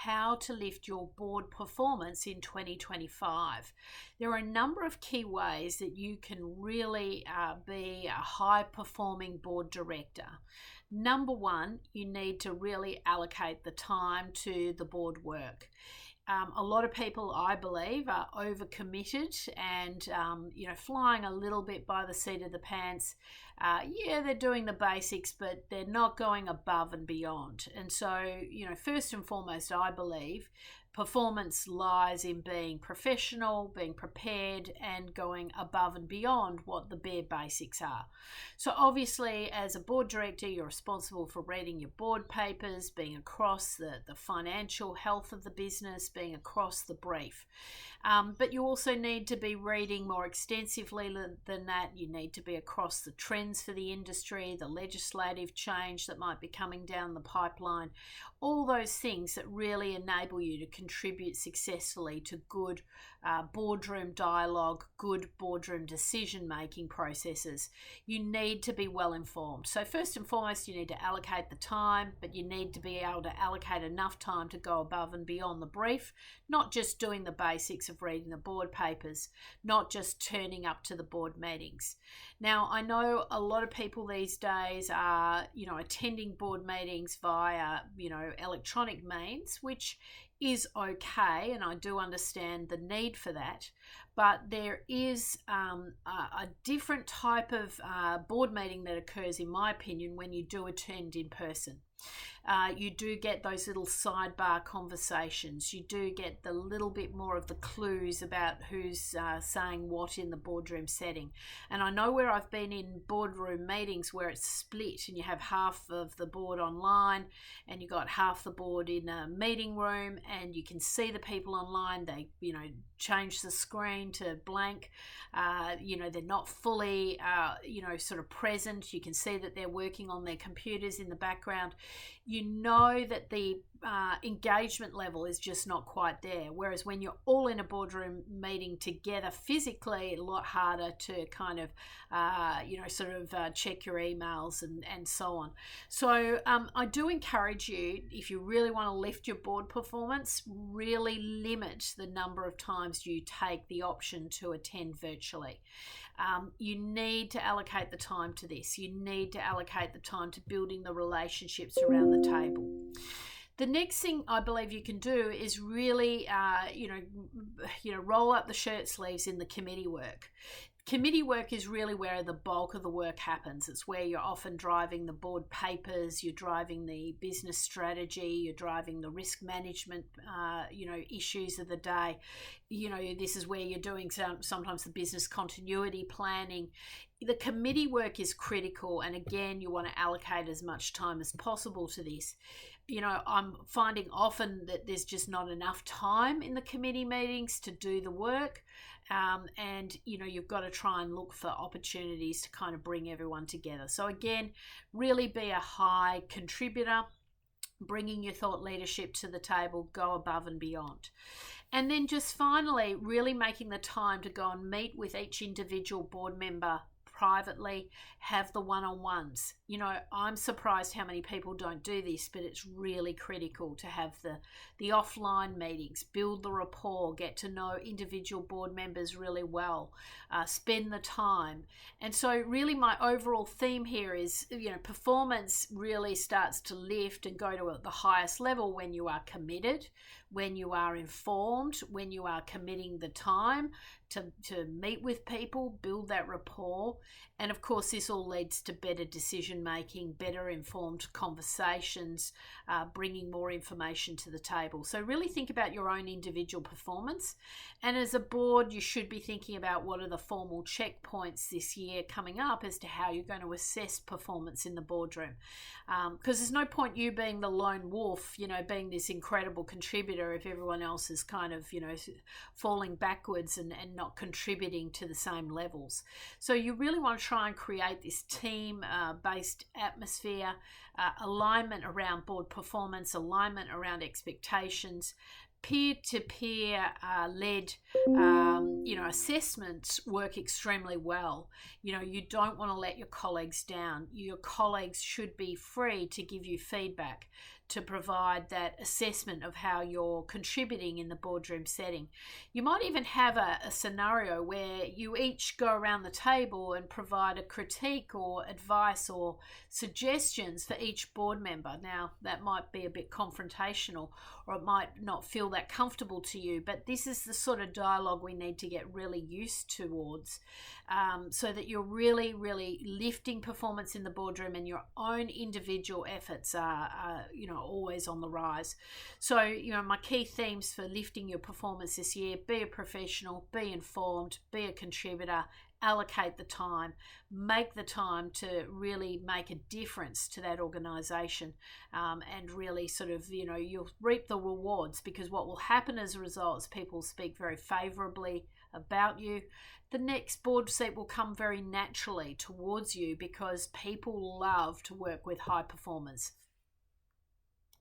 how to lift your board performance in 2025. There are a number of key ways that you can really be a high-performing board director. Number one, you need to really allocate the time to the board work. A lot of people, I believe, are overcommitted and, flying a little bit by the seat of the pants. They're doing the basics, but they're not going above and beyond. And so, first and foremost, I believe performance lies in being professional, being prepared, and going above and beyond what the bare basics are. So obviously, as a board director, you're responsible for reading your board papers, being across the financial health of the business, being across the brief. But you also need to be reading more extensively than that. You need to be across the trends for the industry, the legislative change that might be coming down the pipeline, all those things that really enable you to contribute successfully to good boardroom dialogue, good boardroom decision-making processes. You need to be well informed. So first and foremost, you need to allocate the time, but you need to be able to allocate enough time to go above and beyond the brief, not just doing the basics of reading the board papers, not just turning up to the board meetings. Now, I know a lot of people these days are, attending board meetings via, electronic means, which is okay, and I do understand the need for that, but there is a different type of board meeting that occurs, in my opinion, when you do attend in person. You do get those little sidebar conversations. You do get the little bit more of the clues about who's saying what in the boardroom setting. And I know where I've been in boardroom meetings where it's split and you have half of the board online and you got half the board in a meeting room, and you can see the people online. They, change the screen to blank. They're not fully, sort of present. You can see that they're working on their computers in the background. You know that the engagement level is just not quite there. Whereas when you're all in a boardroom meeting together physically, a lot harder to kind of, check your emails and so on. So I do encourage you, if you really want to lift your board performance, really limit the number of times you take the option to attend virtually. You need to allocate the time to this. You need to allocate the time to building the relationships around the table. The next thing I believe you can do is really, roll up the shirt sleeves in the committee work. Committee work is really where the bulk of the work happens. It's where you're often driving the board papers, you're driving the business strategy, you're driving the risk management, issues of the day. This is where you're doing sometimes the business continuity planning. The committee work is critical, and again, you want to allocate as much time as possible to this. I'm finding often that there's just not enough time in the committee meetings to do the work. And you've got to try and look for opportunities to kind of bring everyone together. So again, really be a high contributor, bringing your thought leadership to the table, go above and beyond. And then just finally, really making the time to go and meet with each individual board member privately, have the one-on-ones. I'm surprised how many people don't do this, but it's really critical to have the offline meetings, build the rapport, get to know individual board members really well, spend the time. And so really my overall theme here is, performance really starts to lift and go to the highest level when you are committed, when you are informed, when you are committing the time to meet with people, build that rapport. And of course, this all leads to better decision making, better informed conversations, bringing more information to the table. So really think about your own individual performance. And as a board, you should be thinking about what are the formal checkpoints this year coming up as to how you're going to assess performance in the boardroom. Because there's no point you being the lone wolf, being this incredible contributor if everyone else is kind of, falling backwards and not contributing to the same levels. So you really want to try and create this team-based atmosphere, alignment around board performance, alignment around expectations, peer-to-peer led assessments work extremely well. You don't want to let your colleagues down. Your colleagues should be free to give you feedback, to provide that assessment of how you're contributing in the boardroom setting. You might even have a scenario where you each go around the table and provide a critique or advice or suggestions for each board member. Now, that might be a bit confrontational, or it might not feel that comfortable to you, but this is the sort of dialogue we need to get really used towards, so that you're really, really lifting performance in the boardroom and your own individual efforts are always on the rise. So, my key themes for lifting your performance this year: be a professional, be informed, be a contributor, allocate the time, make the time to really make a difference to that organization, and really sort of, you'll reap the rewards, because what will happen as a result is people speak very favorably about you. The next board seat will come very naturally towards you, because people love to work with high performers.